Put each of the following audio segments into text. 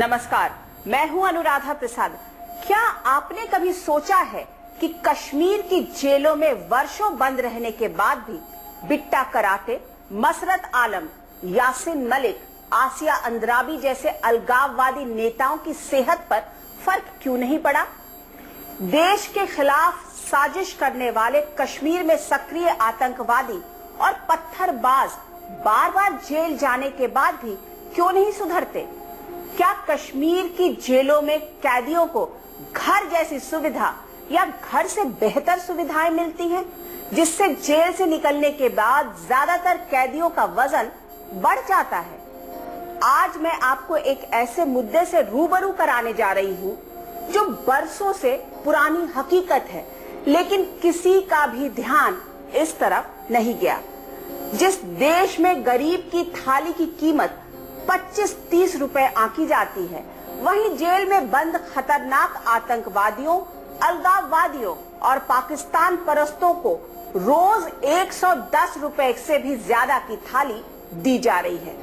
नमस्कार, मैं हूं अनुराधा प्रसाद। क्या आपने कभी सोचा है कि कश्मीर की जेलों में वर्षों बंद रहने के बाद भी बिट्टा कराटे, मसरत आलम, यासीन मलिक, आसिया अंद्राबी जैसे अलगाववादी नेताओं की सेहत पर फर्क क्यों नहीं पड़ा? देश के खिलाफ साजिश करने वाले कश्मीर में सक्रिय आतंकवादी और पत्थरबाज बार बार जेल जाने के बाद भी क्यों नहीं सुधरते? क्या कश्मीर की जेलों में कैदियों को घर जैसी सुविधा या घर से बेहतर सुविधाएं मिलती हैं, जिससे जेल से निकलने के बाद ज्यादातर कैदियों का वजन बढ़ जाता है? आज मैं आपको एक ऐसे मुद्दे से रूबरू कराने जा रही हूं जो बरसों से पुरानी हकीकत है, लेकिन किसी का भी ध्यान इस तरफ नहीं गया। जिस देश में गरीब की थाली की कीमत 25-30 रुपए आंकी जाती है, वहीं जेल में बंद खतरनाक आतंकवादियों, अलगाववादियों और पाकिस्तान परस्तों को रोज 110 रुपए से भी ज्यादा की थाली दी जा रही है।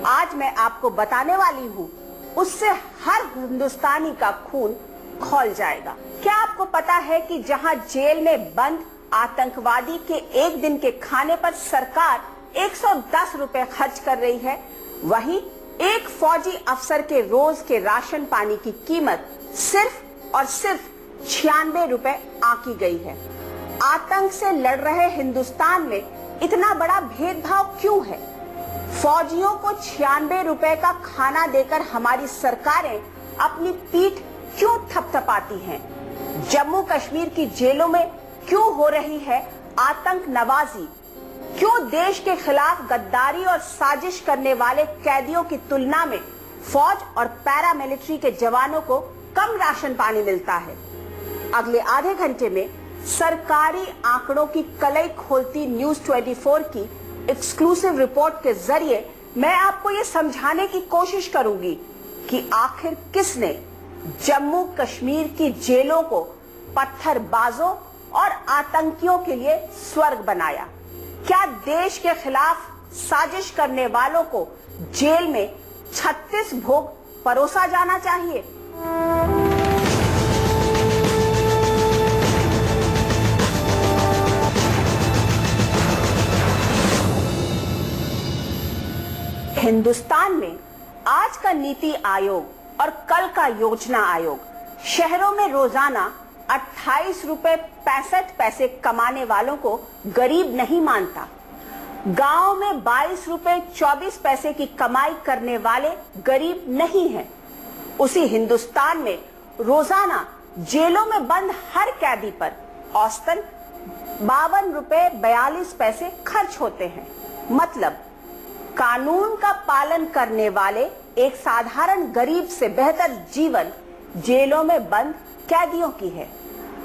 आज मैं आपको बताने वाली हूँ, उससे हर हिंदुस्तानी का खून खौल जाएगा। क्या आपको पता है कि जहां जेल में बंद आतंकवादी के एक दिन के खाने पर सरकार 110 रुपए खर्च कर रही है, वहीं एक फौजी अफसर के रोज के राशन पानी की कीमत सिर्फ और सिर्फ 96 रुपए आंकी गई है। आतंक से लड़ रहे हिंदुस्तान में इतना बड़ा भेदभाव क्यों है? फौजियों को 96 रुपए का खाना देकर हमारी सरकारें अपनी पीठ क्यों थपथपाती हैं? जम्मू कश्मीर की जेलों में क्यों हो रही है आतंक नवाजी? क्यों देश के खिलाफ गद्दारी और साजिश करने वाले कैदियों की तुलना में फौज और पैरामिलिट्री के जवानों को कम राशन पानी मिलता है? अगले आधे घंटे में सरकारी आंकड़ों की कलई खोलती न्यूज 24 की एक्सक्लूसिव रिपोर्ट के जरिए मैं आपको ये समझाने की कोशिश करूंगी कि आखिर किसने जम्मू कश्मीर की जेलों को पत्थरबाजों और आतंकियों के लिए स्वर्ग बनाया। क्या देश के खिलाफ साजिश करने वालों को जेल में 36 भोग परोसा जाना चाहिए? हिंदुस्तान में आज का नीति आयोग और कल का योजना आयोग शहरों में रोजाना 28 रुपए 65 पैसे कमाने वालों को गरीब नहीं मानता। गांव में 22 रुपए 24 पैसे की कमाई करने वाले गरीब नहीं हैं। उसी हिंदुस्तान में रोजाना जेलों में बंद हर कैदी पर औसतन 52 रुपए 42 पैसे खर्च होते हैं। मतलब कानून का पालन करने वाले एक साधारण गरीब से बेहतर जीवन जेलों में बंद कैदियों की है।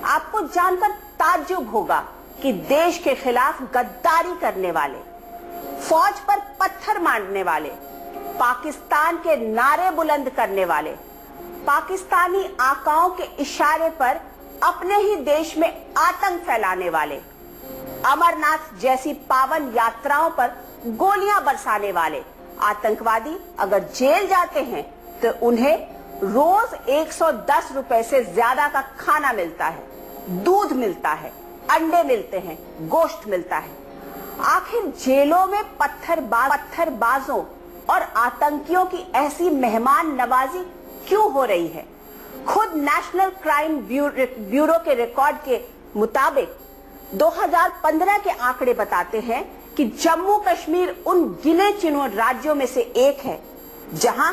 आपको जानकर ताज्जुब होगा कि देश के खिलाफ गद्दारी करने वाले, फौज पर पत्थर मारने वाले, पाकिस्तान के नारे बुलंद करने वाले, पाकिस्तानी आकाओं के इशारे पर अपने ही देश में आतंक फैलाने वाले, अमरनाथ जैसी पावन यात्राओं पर गोलियां बरसाने वाले आतंकवादी अगर जेल जाते हैं तो उन्हें रोज 110 रुपए से ज्यादा का खाना मिलता है, दूध मिलता है, अंडे मिलते हैं, गोश्त मिलता है। आखिर जेलों में पत्थरबाजों और आतंकियों की ऐसी मेहमान नवाजी क्यों हो रही है? खुद नेशनल क्राइम ब्यूरो के रिकॉर्ड के मुताबिक 2015 के आंकड़े बताते हैं कि जम्मू कश्मीर उन गिने चुने राज्यों में से एक है जहां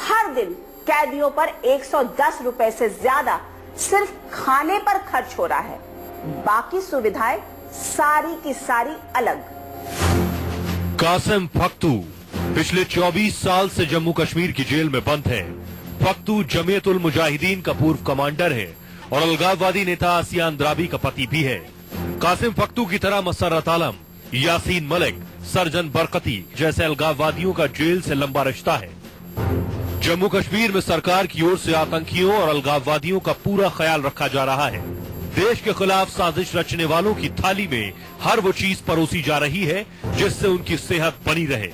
हर दिन कैदियों पर 110 रुपए से ज्यादा सिर्फ खाने पर खर्च हो रहा है। बाकी सुविधाएं सारी की सारी अलग। कासिम फक्तू पिछले 24 साल से जम्मू कश्मीर की जेल में बंद है। फक्तू जमीयत उल मुजाहिदीन का पूर्व कमांडर है और अलगाववादी नेता आसिया अंद्राबी का पति भी है। कासिम फक्तू की तरह मसरत आलम, यासीन मलिक, सर्जन बरकती जैसे अलगाववादियों का जेल से लंबा रिश्ता है। जम्मू कश्मीर में सरकार की ओर से आतंकियों और अलगाववादियों का पूरा ख्याल रखा जा रहा है। देश के खिलाफ साजिश रचने वालों की थाली में हर वो चीज परोसी जा रही है जिससे उनकी सेहत बनी रहे।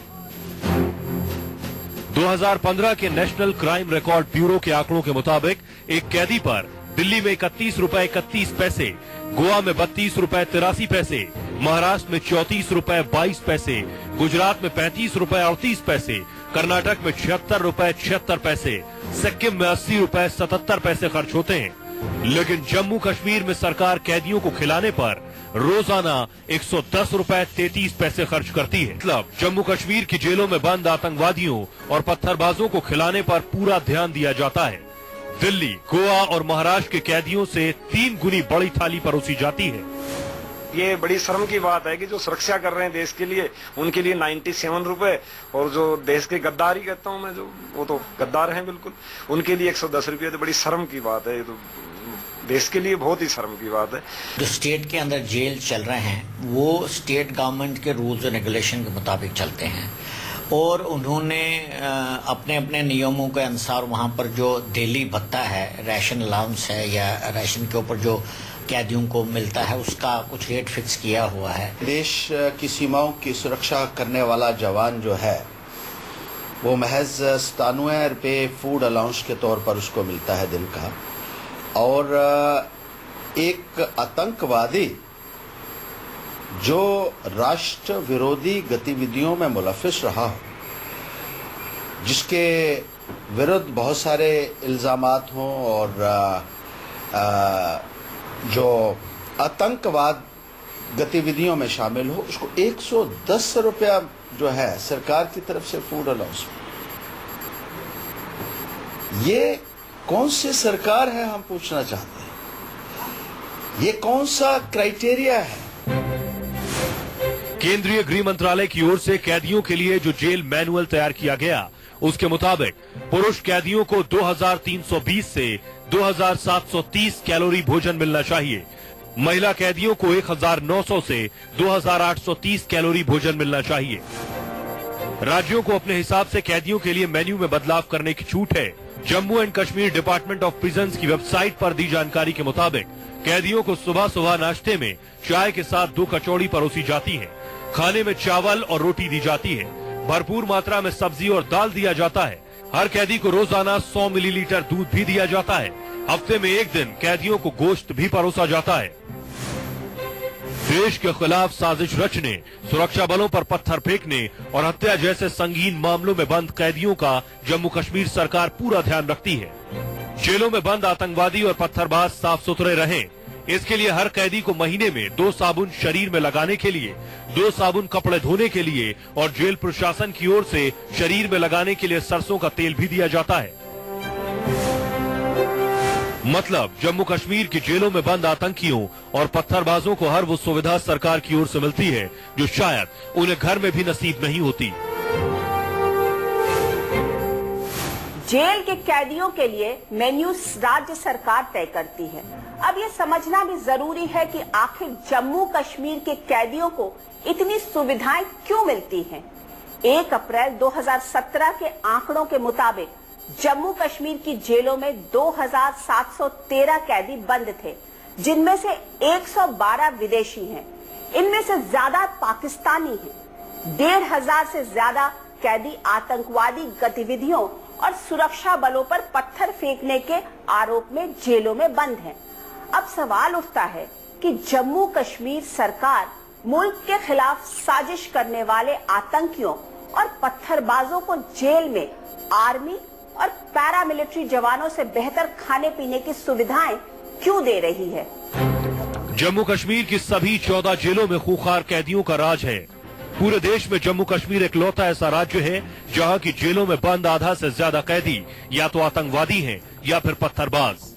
2015 के नेशनल क्राइम रिकॉर्ड ब्यूरो के आंकड़ों के मुताबिक एक कैदी पर दिल्ली में 31 रुपए 31 पैसे, गोवा में 32 रुपए 83 पैसे, महाराष्ट्र में 34 रुपए 22 पैसे, गुजरात में 35 रुपए 38 पैसे, कर्नाटक में 76 रुपए 76 पैसे, सिक्किम में 80 रुपए 77 पैसे खर्च होते हैं। लेकिन जम्मू कश्मीर में सरकार कैदियों को खिलाने पर रोजाना 110 रुपए 33 पैसे खर्च करती है। मतलब जम्मू कश्मीर की जेलों में बंद आतंकवादियों और पत्थरबाजों को खिलाने पर पूरा ध्यान दिया जाता है। दिल्ली, गोवा और महाराष्ट्र के कैदियों से 3 गुनी बड़ी थाली परोसी जाती है। ये बड़ी शर्म की बात है कि जो सुरक्षा कर रहे हैं देश के लिए, उनके लिए 97 रुपए, और जो देश के गद्दारी कहता हूं मैं, जो वो तो गद्दार हैं बिल्कुल, उनके लिए 110 रुपये। तो बड़ी शर्म की बात है, ये तो देश के लिए बहुत ही शर्म की बात है। जो स्टेट के अंदर जेल चल रहे हैं वो स्टेट गवर्नमेंट के रूल्स और रेगुलेशन के मुताबिक चलते हैं, और उन्होंने अपने अपने नियमों के अनुसार वहाँ पर जो डेली भत्ता है, राशन अलाउंस है या राशन के ऊपर जो कैदियों को मिलता है, उसका कुछ रेट फिक्स किया हुआ है। देश की सीमाओं की सुरक्षा करने वाला जवान जो है वो महज 97 रुपये फूड अलाउंस के तौर पर उसको मिलता है दिन का, और एक आतंकवादी जो राष्ट्र विरोधी गतिविधियों में मुलविस रहा हो, जिसके विरुद्ध बहुत सारे इल्जामात हों और जो आतंकवाद गतिविधियों में शामिल हो, उसको 110 रुपया जो है सरकार की तरफ से फूड अलाउंस। ये कौन सी सरकार है, हम पूछना चाहते हैं। ये कौन सा क्राइटेरिया है? केंद्रीय गृह मंत्रालय की ओर से कैदियों के लिए जो जेल मैनुअल तैयार किया गया, उसके मुताबिक पुरुष कैदियों को 2320 से 2730 कैलोरी भोजन मिलना चाहिए, महिला कैदियों को 1900 से 2830 कैलोरी भोजन मिलना चाहिए। राज्यों को अपने हिसाब से कैदियों के लिए मेन्यू में बदलाव करने की छूट है। Jammu and Kashmir department of prisons की वेबसाइट पर दी जानकारी के मुताबिक कैदियों को सुबह सुबह नाश्ते में चाय के साथ 2 कचौड़ी परोसी जाती है। खाने में चावल और रोटी दी जाती है। भरपूर मात्रा में सब्जी और दाल दिया जाता है। हर कैदी को रोजाना 100 मिलीलीटर दूध भी दिया जाता है। हफ्ते में एक दिन कैदियों को गोश्त भी परोसा जाता है। देश के खिलाफ साजिश रचने, सुरक्षा बलों पर पत्थर फेंकने और हत्या जैसे संगीन मामलों में बंद कैदियों का जम्मू कश्मीर सरकार पूरा ध्यान रखती है। जेलों में बंद आतंकवादी और पत्थरबाज साफ सुथरे रहें, इसके लिए हर कैदी को महीने में 2 साबुन शरीर में लगाने के लिए, 2 साबुन कपड़े धोने के लिए और जेल प्रशासन की ओर से शरीर में लगाने के लिए सरसों का तेल भी दिया जाता है। मतलब जम्मू कश्मीर की जेलों में बंद आतंकियों और पत्थरबाजों को हर वो सुविधा सरकार की ओर से मिलती है जो शायद उन्हें घर में भी नसीब नहीं होती। जेल के कैदियों के लिए मेन्यू राज्य सरकार तय करती है। अब ये समझना भी जरूरी है कि आखिर जम्मू कश्मीर के कैदियों को इतनी सुविधाएं क्यों मिलती हैं। 1 अप्रैल 2017 के आंकड़ों के मुताबिक जम्मू कश्मीर की जेलों में 2713 कैदी बंद थे, जिनमें से 112 विदेशी हैं। इनमें से ज्यादा पाकिस्तानी हैं। 1500 से ज्यादा कैदी आतंकवादी गतिविधियों और सुरक्षा बलों पर पत्थर फेंकने के आरोप में जेलों में बंद हैं। अब सवाल उठता है कि जम्मू कश्मीर सरकार मुल्क के खिलाफ साजिश करने वाले आतंकियों और पत्थरबाजों को जेल में आर्मी और पैरामिलिट्री जवानों से बेहतर खाने पीने की सुविधाएं क्यों दे रही है। जम्मू कश्मीर की सभी 14 जेलों में खूंखार कैदियों का राज है। पूरे देश में जम्मू कश्मीर इकलौता ऐसा राज्य है जहां की जेलों में बंद आधा से ज्यादा कैदी या तो आतंकवादी हैं या फिर पत्थरबाज।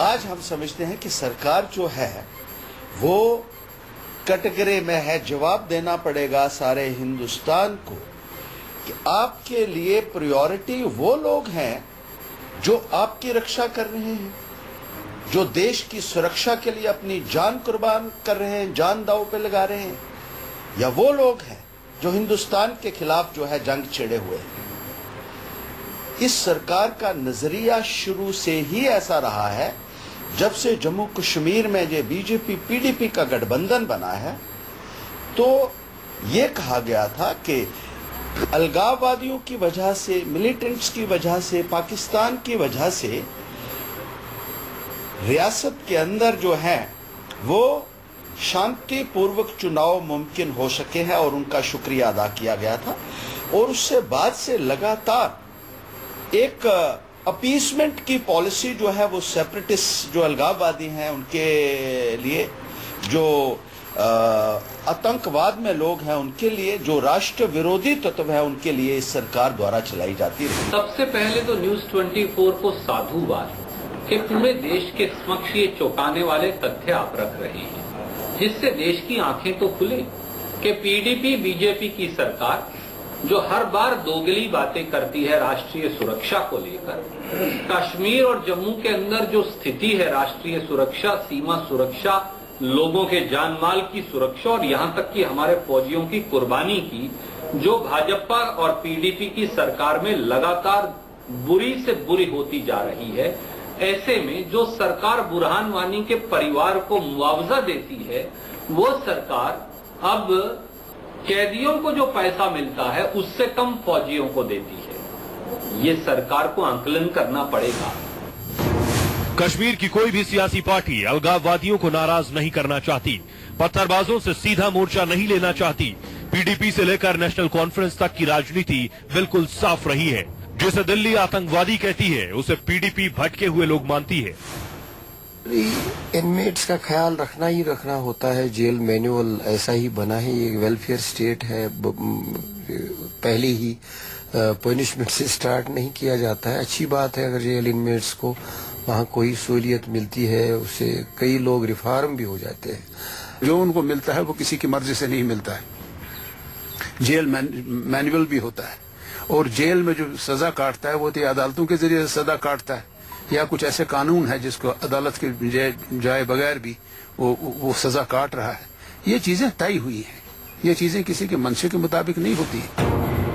आज हम समझते हैं कि सरकार जो है वो कटघरे में है। जवाब देना पड़ेगा सारे हिंदुस्तान को कि आपके लिए प्रायोरिटी वो लोग हैं जो आपकी रक्षा कर रहे हैं, जो देश की सुरक्षा के लिए अपनी जान कुर्बान कर रहे हैं, जान दांव पे लगा रहे हैं, या वो लोग हैं जो हिंदुस्तान के खिलाफ जो है जंग छेड़े हुए हैं। इस सरकार का नजरिया शुरू से ही ऐसा रहा है। जब से जम्मू कश्मीर में जो बीजेपी पीडीपी का गठबंधन बना है, तो ये कहा गया था कि अलगाववादियों की वजह से, मिलिटेंट्स की वजह से, पाकिस्तान की वजह से रियासत के अंदर जो है वो शांतिपूर्वक चुनाव मुमकिन हो सके हैं और उनका शुक्रिया अदा किया गया था। और उससे बाद से लगातार एक अपीसमेंट की पॉलिसी जो है वो सेपरेटिस्ट जो अलगाववादी हैं उनके लिए, जो आतंकवाद में लोग हैं उनके लिए, जो राष्ट्र विरोधी तत्व है उनके लिए इस सरकार द्वारा चलाई जाती रही। सबसे पहले तो न्यूज 24 को साधुवाद के पूरे देश के समक्ष ये चौंकाने वाले तथ्य आप रख रहे हैं, जिससे देश की आंखें तो खुले कि पीडीपी बीजेपी की सरकार जो हर बार दोगली बातें करती है राष्ट्रीय सुरक्षा को लेकर, कश्मीर और जम्मू के अंदर जो स्थिति है राष्ट्रीय सुरक्षा, सीमा सुरक्षा, लोगों के जान माल की सुरक्षा और यहां तक कि हमारे फौजियों की कुर्बानी की, जो भाजपा और पीडीपी की सरकार में लगातार बुरी से बुरी होती जा रही है, ऐसे में जो सरकार बुरहान वानी के परिवार को मुआवजा देती है, वो सरकार अब कैदियों को जो पैसा मिलता है उससे कम फौजियों को देती है। ये सरकार को आंकलन करना पड़ेगा। कश्मीर की कोई भी सियासी पार्टी अलगाववादियों को नाराज नहीं करना चाहती, पत्थरबाजों से सीधा मोर्चा नहीं लेना चाहती। पीडीपी से लेकर नेशनल कॉन्फ्रेंस तक की राजनीति बिल्कुल साफ रही है। जिसे दिल्ली आतंकवादी कहती है उसे पीडीपी भटके हुए लोग मानती है। इनमेट्स का ख्याल रखना ही रखना होता है। जेल मैनुअल ऐसा ही बना है, ये वेलफेयर स्टेट है। पहले ही पनिशमेंट से स्टार्ट नहीं किया जाता है। अच्छी बात है अगर जेल इनमेट्स को वहाँ कोई सहूलियत मिलती है, उससे कई लोग रिफॉर्म भी हो जाते हैं। जो उनको मिलता है वो किसी की मर्जी से नहीं मिलता है। जेल मैनुअल भी होता है और जेल में जो सजा काटता है वो तो अदालतों के जरिए सजा काटता है, या कुछ ऐसे कानून है जिसको अदालत के जाए बगैर भी वो सजा काट रहा है। ये चीजें तय हुई हैं, ये चीजें किसी के मंशे के मुताबिक नहीं होती।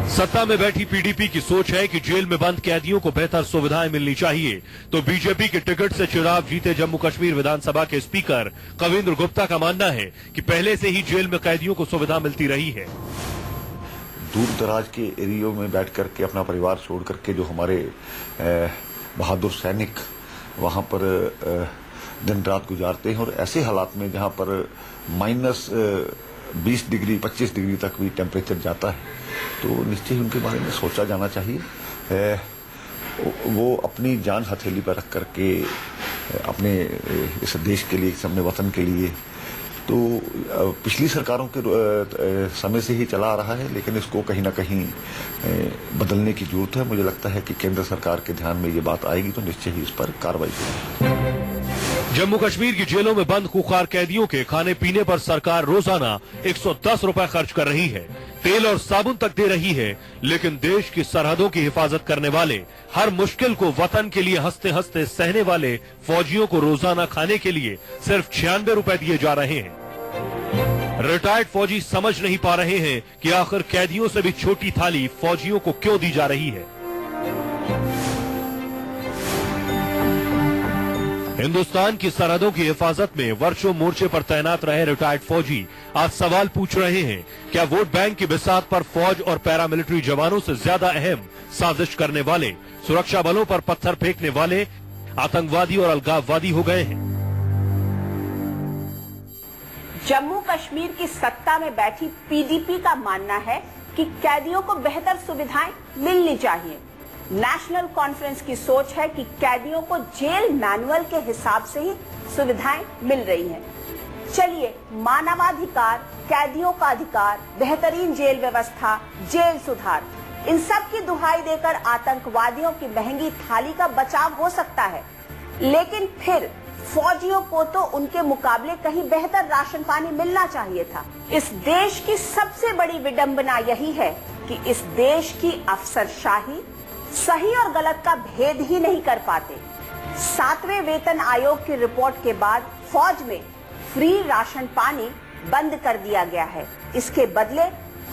सत्ता में बैठी पीडीपी की सोच है कि जेल में बंद कैदियों को बेहतर सुविधाएं मिलनी चाहिए, तो बीजेपी के टिकट से चुनाव जीते जम्मू कश्मीर विधानसभा के स्पीकर कविंद्र गुप्ता का मानना है कि पहले से ही जेल में कैदियों को सुविधा मिलती रही है। दूर दराज के एरियो में बैठ करके अपना परिवार छोड़ करके जो हमारे बहादुर सैनिक वहां पर दिन रात गुजारते हैं, और ऐसे हालात में जहां पर -20 डिग्री 25 डिग्री तक भी टेम्परेचर जाता है, तो निश्चय ही उनके बारे में सोचा जाना चाहिए। वो अपनी जान हथेली पर रख करके अपने इस देश के लिए, अपने वतन के लिए, तो पिछली सरकारों के समय से ही चला आ रहा है, लेकिन इसको कहीं ना कहीं बदलने की जरूरत है। मुझे लगता है कि केंद्र सरकार के ध्यान में ये बात आएगी तो निश्चय ही इस पर कार्रवाई होगी। जम्मू कश्मीर की जेलों में बंद खूंखार कैदियों के खाने पीने पर सरकार रोजाना 110 रुपए खर्च कर रही है, तेल और साबुन तक दे रही है, लेकिन देश की सरहदों की हिफाजत करने वाले, हर मुश्किल को वतन के लिए हंसते हंसते सहने वाले फौजियों को रोजाना खाने के लिए सिर्फ 96 रुपए दिए जा रहे हैं। रिटायर्ड फौजी समझ नहीं पा रहे हैं कि आखिर कैदियों से भी छोटी थाली फौजियों को क्यों दी जा रही है। हिंदुस्तान की सरहदों की हिफाजत में वर्षों मोर्चे पर तैनात रहे रिटायर्ड फौजी आज सवाल पूछ रहे हैं, क्या वोट बैंक की बिसात पर फौज और पैरामिलिट्री जवानों से ज्यादा अहम साजिश करने वाले, सुरक्षा बलों पर पत्थर फेंकने वाले आतंकवादी और अलगाववादी हो गए हैं? जम्मू कश्मीर की सत्ता में बैठी पीडीपी का मानना है कि कैदियों को बेहतर सुविधाएं मिलनी चाहिए। नेशनल कॉन्फ्रेंस की सोच है कि कैदियों को जेल मैनुअल के हिसाब से ही सुविधाएं मिल रही हैं। चलिए, मानवाधिकार, कैदियों का अधिकार, बेहतरीन जेल व्यवस्था, जेल सुधार, इन सब की दुहाई देकर आतंकवादियों की महंगी थाली का बचाव हो सकता है, लेकिन फिर फौजियों को तो उनके मुकाबले कहीं बेहतर राशन पानी मिलना चाहिए था। इस देश की सबसे बड़ी विडंबना यही है कि इस देश की अफसरशाही सही और गलत का भेद ही नहीं कर पाते। 7वें वेतन आयोग की रिपोर्ट के बाद फौज में फ्री राशन पानी बंद कर दिया गया है। इसके बदले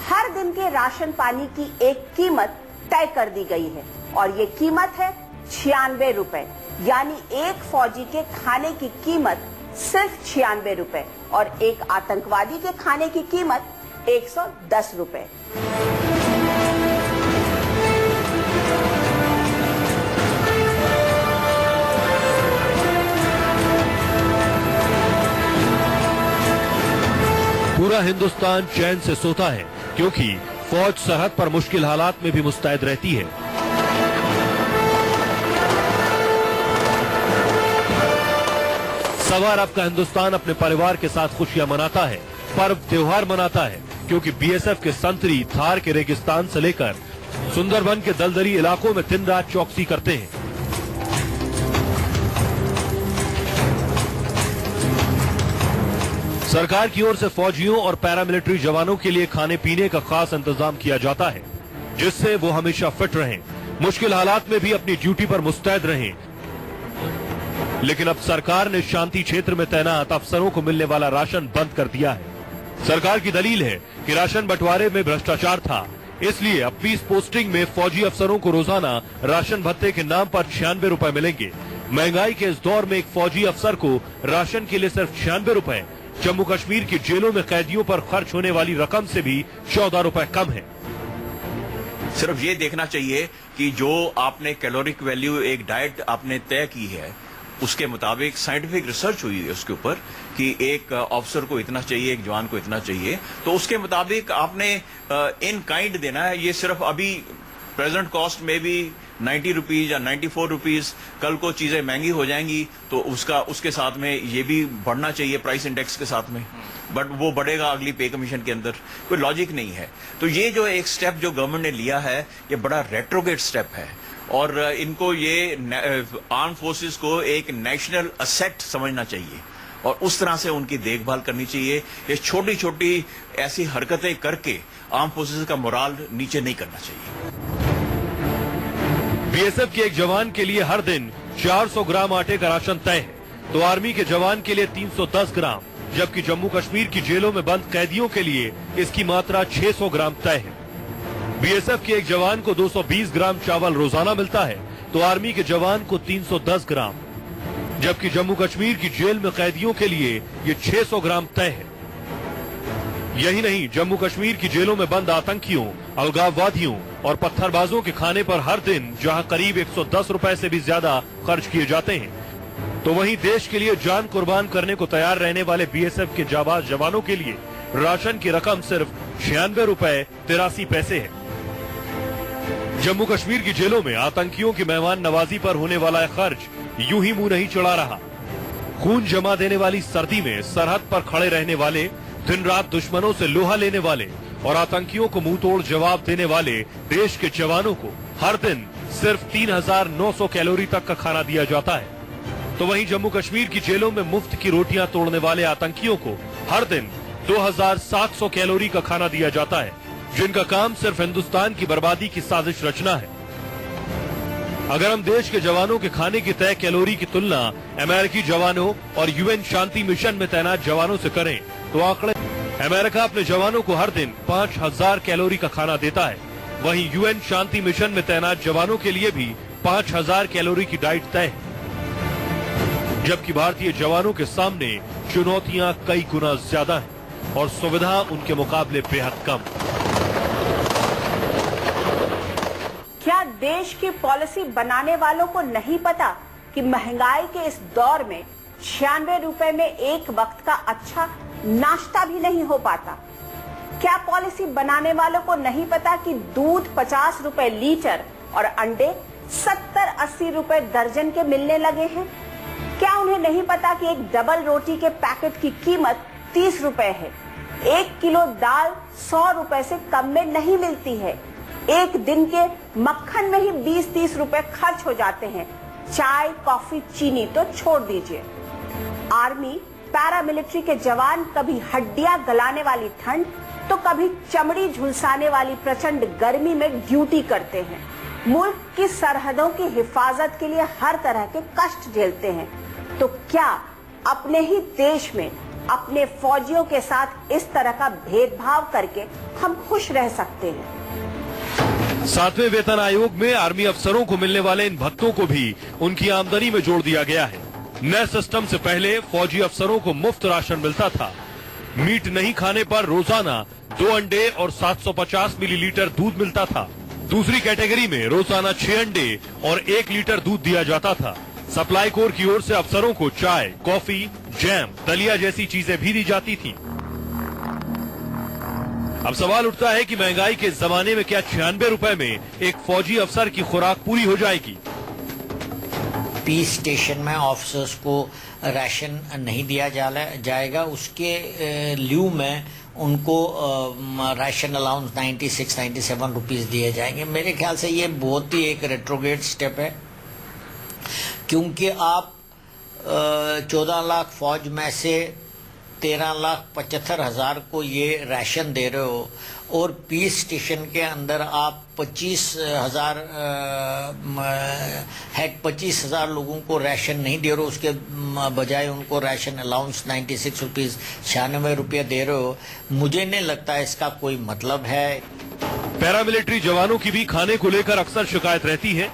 हर दिन के राशन पानी की एक कीमत तय कर दी गई है और ये कीमत है 96 रुपए, यानी एक फौजी के खाने की कीमत सिर्फ 96 रुपए और एक आतंकवादी के खाने की कीमत 110 रुपए। पूरा हिंदुस्तान चैन से सोता है, क्योंकि फौज सरहद पर मुश्किल हालात में भी मुस्तैद रहती है। सवा अरब का हिंदुस्तान अपने परिवार के साथ खुशियां मनाता है, पर्व त्योहार मनाता है, क्योंकि बीएसएफ के संतरी थार के रेगिस्तान से लेकर सुंदरबन के दलदली इलाकों में दिन रात चौकसी करते हैं। सरकार की ओर से फौजियों और पैरामिलिट्री जवानों के लिए खाने पीने का खास इंतजाम किया जाता है, जिससे वो हमेशा फिट रहें, मुश्किल हालात में भी अपनी ड्यूटी पर मुस्तैद रहें। लेकिन अब सरकार ने शांति क्षेत्र में तैनात अफसरों को मिलने वाला राशन बंद कर दिया है। सरकार की दलील है कि राशन बंटवारे में भ्रष्टाचार था, इसलिए अब 20 पोस्टिंग में फौजी अफसरों को रोजाना राशन भत्ते के नाम पर 96 रुपए मिलेंगे। महंगाई के इस दौर में एक फौजी अफसर को राशन के लिए सिर्फ 96 रुपए जम्मू कश्मीर की जेलों में कैदियों पर खर्च होने वाली रकम से भी 14 रुपए कम है। सिर्फ ये देखना चाहिए कि जो आपने कैलोरिक वैल्यू एक डाइट आपने तय की है, उसके मुताबिक साइंटिफिक रिसर्च हुई है उसके ऊपर कि एक ऑफिसर को इतना चाहिए, एक जवान को इतना चाहिए, तो उसके मुताबिक आपने इन काइंड देना है। ये सिर्फ अभी प्रेजेंट कॉस्ट में भी 90 रुपीज या 94 रुपीज, कल को चीजें महंगी हो जाएंगी तो उसके साथ में ये भी बढ़ना चाहिए प्राइस इंडेक्स के साथ में, बट वो बढ़ेगा अगली पे कमीशन के अंदर, कोई लॉजिक नहीं है। तो ये जो एक स्टेप जो गवर्नमेंट ने लिया है, ये बड़ा रेट्रोगेट स्टेप है और इनको ये आर्म फोर्सेस को एक नेशनल असेट समझना चाहिए और उस तरह से उनकी देखभाल करनी चाहिए। ये छोटी छोटी ऐसी हरकतें करके आर्म फोर्सेस का मोराल नीचे नहीं करना चाहिए। बीएसएफ के एक जवान के लिए हर दिन 400 ग्राम आटे का राशन तय है, तो आर्मी के जवान के लिए 310 ग्राम, जबकि जम्मू कश्मीर की जेलों में बंद कैदियों के लिए इसकी मात्रा 600 ग्राम तय है। बीएसएफ के एक जवान को 220 ग्राम चावल रोजाना मिलता है, तो आर्मी के जवान को 310 ग्राम, जबकि जम्मू कश्मीर की जेल में कैदियों के लिए ये 600 ग्राम तय है। यही नहीं, जम्मू कश्मीर की जेलों में बंद आतंकियों, अलगाववादियों और पत्थरबाजों के खाने पर हर दिन जहां करीब 110 रुपए से भी ज्यादा खर्च किए जाते हैं, तो वहीं देश के लिए जान कुर्बान करने को तैयार रहने वाले बीएसएफ के जाबाज जवानों के लिए राशन की रकम सिर्फ 96 रुपए 83 पैसे है। जम्मू कश्मीर की जेलों में आतंकियों की मेहमान नवाजी पर होने वाला खर्च यूं ही मुंह नहीं चढ़ा रहा। खून जमा देने वाली सर्दी में सरहद पर खड़े रहने वाले, दिन रात दुश्मनों से लोहा लेने वाले और आतंकियों को मुंह तोड़ जवाब देने वाले देश के जवानों को हर दिन सिर्फ 3900 कैलोरी तक का खाना दिया जाता है, तो वहीं जम्मू कश्मीर की जेलों में मुफ्त की रोटियां तोड़ने वाले आतंकियों को हर दिन 2700 कैलोरी का खाना दिया जाता है, जिनका काम सिर्फ हिंदुस्तान की बर्बादी की साजिश रचना है। अगर हम देश के जवानों के खाने की तय कैलोरी की तुलना अमेरिकी जवानों और यूएन शांति मिशन में तैनात जवानों से करें, तो आंकड़े अमेरिका अपने जवानों को हर दिन 5000 कैलोरी का खाना देता है, वहीं यूएन शांति मिशन में तैनात जवानों के लिए भी 5000 कैलोरी की डाइट तय है, जबकि भारतीय जवानों के सामने चुनौतियां कई गुना ज्यादा हैं और सुविधा उनके मुकाबले बेहद कम। क्या देश की पॉलिसी बनाने वालों को नहीं पता कि महंगाई के इस दौर में 96 रुपए में एक वक्त का अच्छा नाश्ता भी नहीं हो पाता? क्या पॉलिसी बनाने वालों को नहीं पता कि दूध 50 रुपए लीटर और अंडे 70-80 रुपए दर्जन के मिलने लगे हैं? क्या उन्हें नहीं पता कि एक डबल रोटी के पैकेट की कीमत 30 रुपए है? 1 किलो दाल 100 रुपए से कम में नहीं मिलती है। एक दिन के मक्खन में ही 20-30 रुपए खर्च हो जाते हैं। चाय, कॉफी, चीनी तो छोड़ दीजिए। आर्मी, पैरामिलिट्री के जवान कभी हड्डियां गलाने वाली ठंड तो कभी चमड़ी झुलसाने वाली प्रचंड गर्मी में ड्यूटी करते हैं। मुल्क की सरहदों की हिफाजत के लिए हर तरह के कष्ट झेलते हैं। तो क्या अपने ही देश में अपने फौजियों के साथ इस तरह का भेदभाव करके हम खुश रह सकते हैं? 7वें वेतन आयोग में आर्मी अफसरों को मिलने वाले इन भत्तों को भी उनकी आमदनी में जोड़ दिया गया है। नए सिस्टम से पहले फौजी अफसरों को मुफ्त राशन मिलता था। मीट नहीं खाने पर रोजाना 2 अंडे और 750 मिलीलीटर दूध मिलता था। दूसरी कैटेगरी में रोजाना 6 अंडे और 1 लीटर दूध दिया जाता था। सप्लाई कोर की ओर से अफसरों को चाय, कॉफी, जैम, दलिया जैसी चीजें भी दी जाती थी। अब सवाल उठता है कि महंगाई के जमाने में क्या 96 रुपए में एक फौजी अफसर की खुराक पूरी हो जाएगी? पीस स्टेशन में ऑफिसर्स को राशन नहीं दिया जाएगा, उसके लिeu में उनको राशन अलाउंस 96-97 रुपीस दिए जाएंगे। मेरे ख्याल से ये बहुत ही एक रेट्रोग्रेड स्टेप है, क्योंकि आप 14 लाख फौज में से 13,75,000 को ये राशन दे रहे हो और पीस स्टेशन के अंदर आप 25,000 लोगों को राशन नहीं दे रहे हो, उसके बजाय उनको राशन अलाउंस 96 रुपीस 96 रुपये दे रहे हो। मुझे नहीं लगता इसका कोई मतलब है। पैरामिलिट्री जवानों की भी खाने को लेकर अक्सर शिकायत रहती है।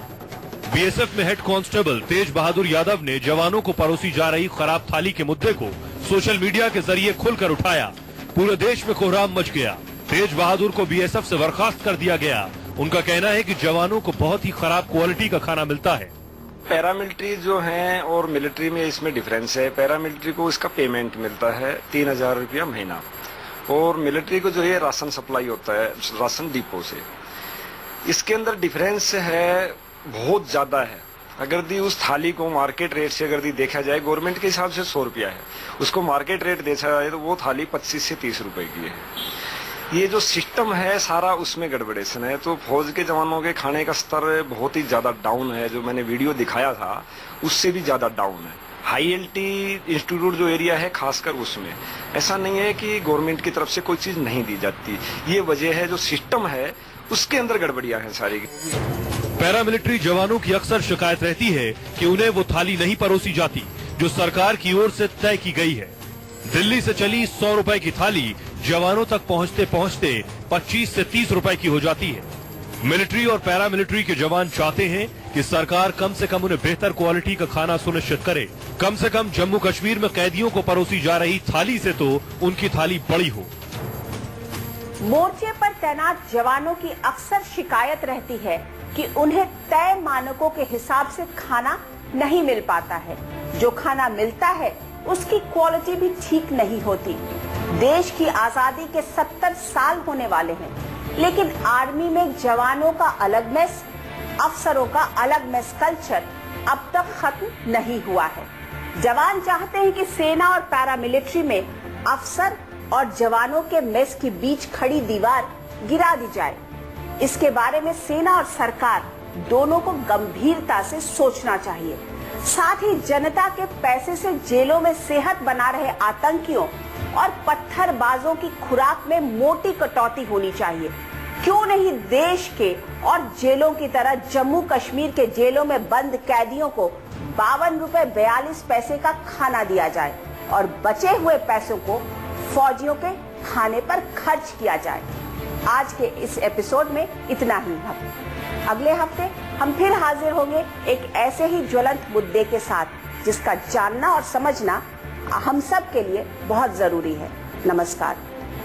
बीएसएफ में हेड कांस्टेबल तेज बहादुर यादव ने जवानों को परोसी जा रही खराब थाली के मुद्दे को सोशल मीडिया के जरिए खुलकर उठाया। पूरे देश में कोहराम मच गया। तेज बहादुर को बीएसएफ से बर्खास्त कर दिया गया। उनका कहना है कि जवानों को बहुत ही खराब क्वालिटी का खाना मिलता है। पैरामिलिट्री जो है और मिलिट्री में इसमें डिफरेंस है। पैरामिलिट्री को इसका पेमेंट मिलता है 3,000 रुपया महीना, और मिलिट्री को जो है राशन सप्लाई होता है राशन डिपो से। इसके अंदर डिफरेंस है, बहुत ज्यादा है। अगर दी उस थाली को मार्केट रेट से अगर दी देखा जाए, गवर्नमेंट के हिसाब से 100 रुपया है, उसको मार्केट रेट देखा जाए तो वो थाली 25 से 30 रुपए की है। ये जो सिस्टम है सारा उसमें गड़बड़ेशन है। तो फौज के जवानों के खाने का स्तर बहुत ही ज्यादा डाउन है। जो मैंने वीडियो दिखाया था उससे भी ज्यादा डाउन है। हाई एलटी इंस्टीट्यूट जो एरिया है खासकर उसमें ऐसा नहीं है कि गवर्नमेंट की तरफ से कोई चीज नहीं दी जाती। ये वजह है, जो सिस्टम है उसके अंदर गड़बड़ियां हैं सारी। पैरामिलिट्री जवानों की अक्सर शिकायत रहती है कि उन्हें वो थाली नहीं परोसी जाती जो सरकार की ओर से तय की गई है। दिल्ली से चली 100 रुपए की थाली जवानों तक पहुंचते पहुंचते 25 से 30 रुपए की हो जाती है। मिलिट्री और पैरामिलिट्री के जवान चाहते हैं कि सरकार कम से कम उन्हें बेहतर क्वालिटी का खाना सुनिश्चित करे। कम से कम जम्मू कश्मीर में कैदियों को परोसी जा रही थाली से तो उनकी थाली बड़ी हो। मोर्चे पर तैनात जवानों की अक्सर शिकायत रहती है कि उन्हें तय मानकों के हिसाब से खाना नहीं मिल पाता है। जो खाना मिलता है उसकी क्वालिटी भी ठीक नहीं होती। देश की आजादी के 70 साल होने वाले हैं, लेकिन आर्मी में जवानों का अलग मेस, अफसरों का अलग मेस कल्चर अब तक खत्म नहीं हुआ है। जवान चाहते हैं कि सेना और पैरामिलिट्री में अफसर और जवानों के मेस के बीच खड़ी दीवार गिरा दी जाए। इसके बारे में सेना और सरकार दोनों को गंभीरता से सोचना चाहिए। साथ ही जनता के पैसे से जेलों में सेहत बना रहे आतंकियों और पत्थरबाजों की खुराक में मोटी कटौती होनी चाहिए। क्यों नहीं देश के और जेलों की तरह जम्मू कश्मीर के जेलों में बंद कैदियों को 52 रुपए 42 पैसे का खाना दिया जाए और बचे हुए पैसों को फौजियों के खाने पर खर्च किया जाए। आज के इस एपिसोड में इतना ही। अगले हफ्ते हम फिर हाजिर होंगे एक ऐसे ही ज्वलंत मुद्दे के साथ जिसका जानना और समझना हम सब के लिए बहुत जरूरी है। नमस्कार।